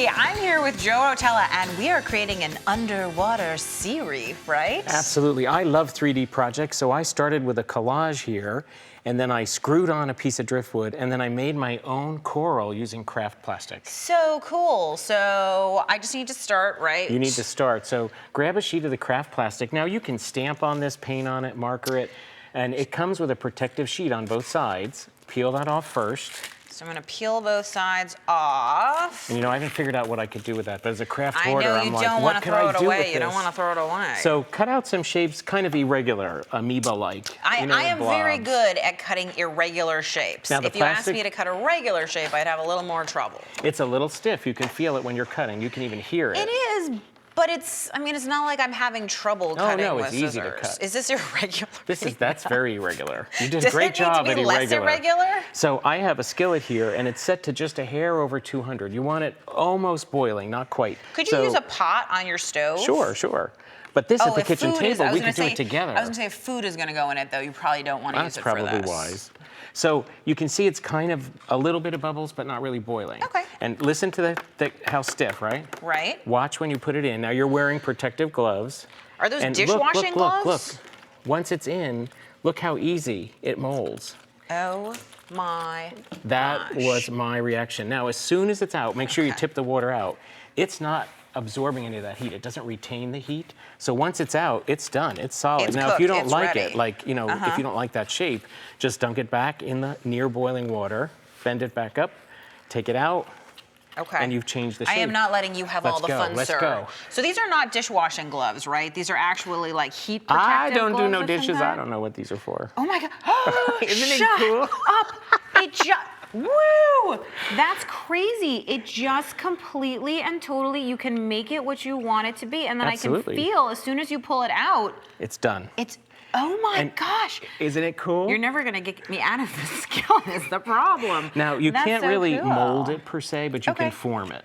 Hey, I'm here with Joe Rotella, and we are creating an underwater sea reef, right? Absolutely. I love 3D projects, so I started with a collage here, and then I screwed on a piece of driftwood, and then I made my own coral using craft plastic. So cool. So I just need to start, right? You need to start. So grab a sheet of the craft plastic. Now you can stamp on this, paint on it, marker it, and it comes with a protective sheet on both sides. Peel that off first. So I'm gonna peel both sides off. And you know, I haven't figured out what I could do with that, but as a craft hoarder, I'm like, what can I know you don't want to throw I do it with away. this? You don't want to throw it away. So cut out some shapes kind of irregular, amoeba-like. I am very blobs. good at cutting irregular shapes. Now, if you asked me to cut a regular shape, I'd have a little more trouble. It's a little stiff. You can feel it when you're cutting. You can even hear it. It is, but it's not like I'm having trouble cutting with scissors. Easy to cut. Is this irregular? That's very irregular. You did a great job at irregular. Does it need to be less irregular? So I have a skillet here, and it's set to just a hair over 200. You want it almost boiling, not quite. Could you use a pot on your stove? Sure. But this is the kitchen table. We can do it together. I was gonna say if food is gonna go in it, though, you probably don't want to use it for this. That's probably wise. So you can see it's kind of a little bit of bubbles, but not really boiling. Okay. And listen to how stiff, right? Right. Watch when you put it in. Now you're wearing protective gloves. Are those dishwashing gloves? Look. Once it's in, look how easy it molds. Oh my That was my reaction. Now, as soon as it's out, make sure you tip the water out. It's not absorbing any of that heat. It doesn't retain the heat. So once it's out, it's done. It's solid. It's now, cooked. if you don't It's like ready. it, if you don't like that shape, just dunk it back in the near boiling water, bend it back up, take it out, and you've changed the shape. I am not letting you have all the fun, Let's sir. go. So these are not dishwashing gloves, right? These are actually like heat protective I don't do gloves no of some dishes. kind? I don't know what these are for. Oh my God. Isn't it Shut cool? up. It just, woo! That's crazy. It just completely and totally, you can make it what you want it to be. And then Absolutely. I can feel, as soon as you pull it out, It's done. Oh my gosh. Isn't it cool? You're never gonna get me out of this skillet is the problem. Now, you That's can't so really cool. mold it per se, but you can form it.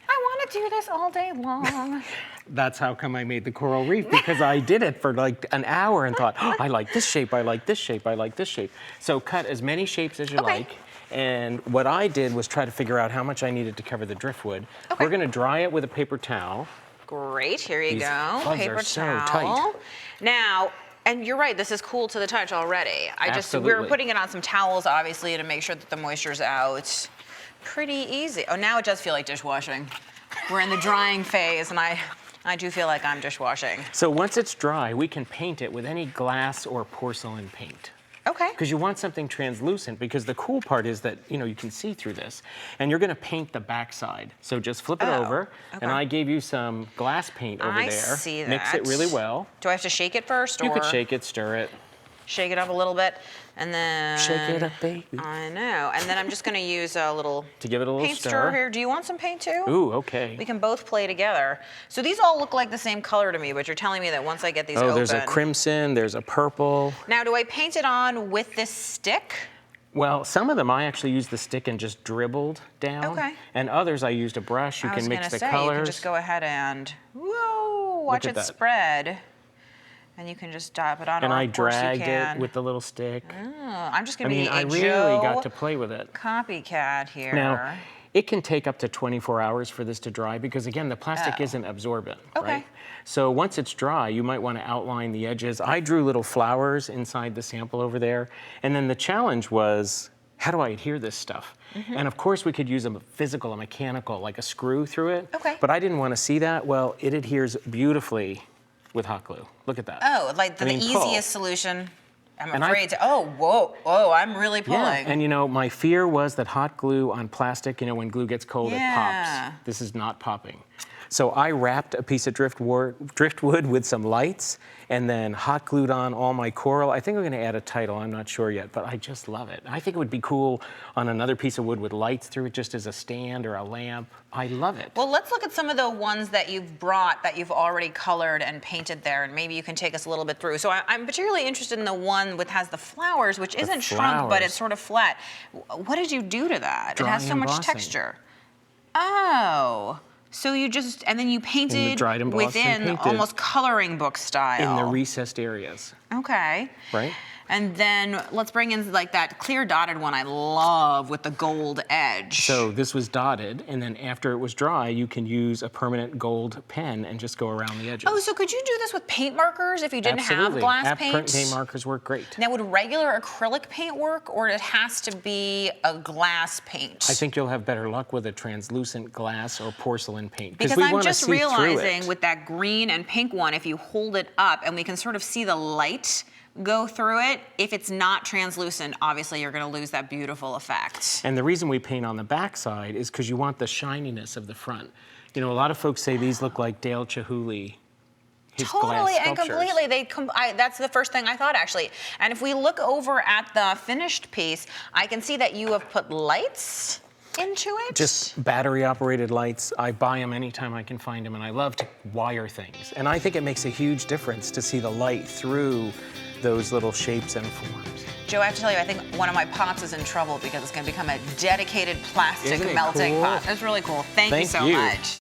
I want to do this all day long. That's how come I made the coral reef, because I did it for like an hour and thought, oh, I like this shape, I like this shape, I like this shape. So cut as many shapes as you like. And what I did was try to figure out how much I needed to cover the driftwood. We're gonna dry it with a paper towel. Great, here you go. Gloves Paper are so towel. tight. Now, and you're right, this is cool to the touch already. We were putting it on some towels, obviously, to make sure that the moisture's out. Pretty easy. Oh, now it does feel like dishwashing. We're in the drying phase, and I do feel like I'm dishwashing. So once it's dry, we can paint it with any glass or porcelain paint. Okay. Because you want something translucent, because the cool part is that, you can see through this. And you're gonna paint the backside. So just flip it over, and I gave you some glass paint over there. I see that. Mix it really well. Do I have to shake it first, or? You could shake it, stir it. Shake it up a little bit, and then... Shake it up, baby. I know. And then I'm just gonna use a little... To give it a little paint stir. stir here. Do you want some paint too? Ooh, okay. We can both play together. So these all look like the same color to me, but you're telling me that once I get these open... Oh, there's a crimson, there's a purple. Now, do I paint it on with this stick? Well, some of them I actually used the stick and just dribbled down. Okay. And others I used a brush. You can mix the colors. You can just go ahead and, whoa, watch it spread. And you can just dab it on, and or I of course dragged you can. it with the little stick. Oh, I'm just gonna be I a really Joe got to play with it. copycat here. Now, it can take up to 24 hours for this to dry, because again, the plastic isn't absorbent, right? So once it's dry, you might want to outline the edges. I drew little flowers inside the sample over there. And then the challenge was, how do I adhere this stuff? And of course, we could use a mechanical, like a screw through it. But I didn't want to see that. Well, it adheres beautifully with hot glue. Look at that. Oh, like the easiest solution. I'm afraid to, whoa, I'm really pulling. Yeah, and my fear was that hot glue on plastic, when glue gets cold, it pops. This is not popping. So I wrapped a piece of driftwood with some lights, and then hot glued on all my coral. I think I'm gonna add a title, I'm not sure yet, but I just love it. I think it would be cool on another piece of wood with lights through it, just as a stand or a lamp. I love it. Well, let's look at some of the ones that you've brought that you've already colored and painted there, and maybe you can take us a little bit through. So I'm particularly interested in the one that has the flowers, which isn't shrunk, but it's sort of flat. What did you do to that? It has so much texture. Oh. So you just, and then you painted within almost coloring book style. In the recessed areas. Okay. Right? And then let's bring in like that clear dotted one I love with the gold edge. So this was dotted, and then after it was dry, you can use a permanent gold pen and just go around the edges. Oh, so could you do this with paint markers if you didn't have glass paint? Paint markers work great. Now, would regular acrylic paint work, or it has to be a glass paint? I think you'll have better luck with a translucent glass or porcelain paint. Because I'm just realizing with that green and pink one, if you hold it up and we can sort of see the light go through it, if it's not translucent, obviously you're going to lose that beautiful effect. And the reason we paint on the back side is because you want the shininess of the front. You know, a lot of folks say these look like Dale Chihuly. Totally and completely. That's the first thing I thought, actually. And if we look over at the finished piece, I can see that you have put lights into it? Just battery-operated lights. I buy them anytime I can find them, and I love to wire things. And I think it makes a huge difference to see the light through those little shapes and forms. Joe, I have to tell you, I think one of my pots is in trouble because it's going to become a dedicated plastic melting pot. That's really cool. Thank you so much.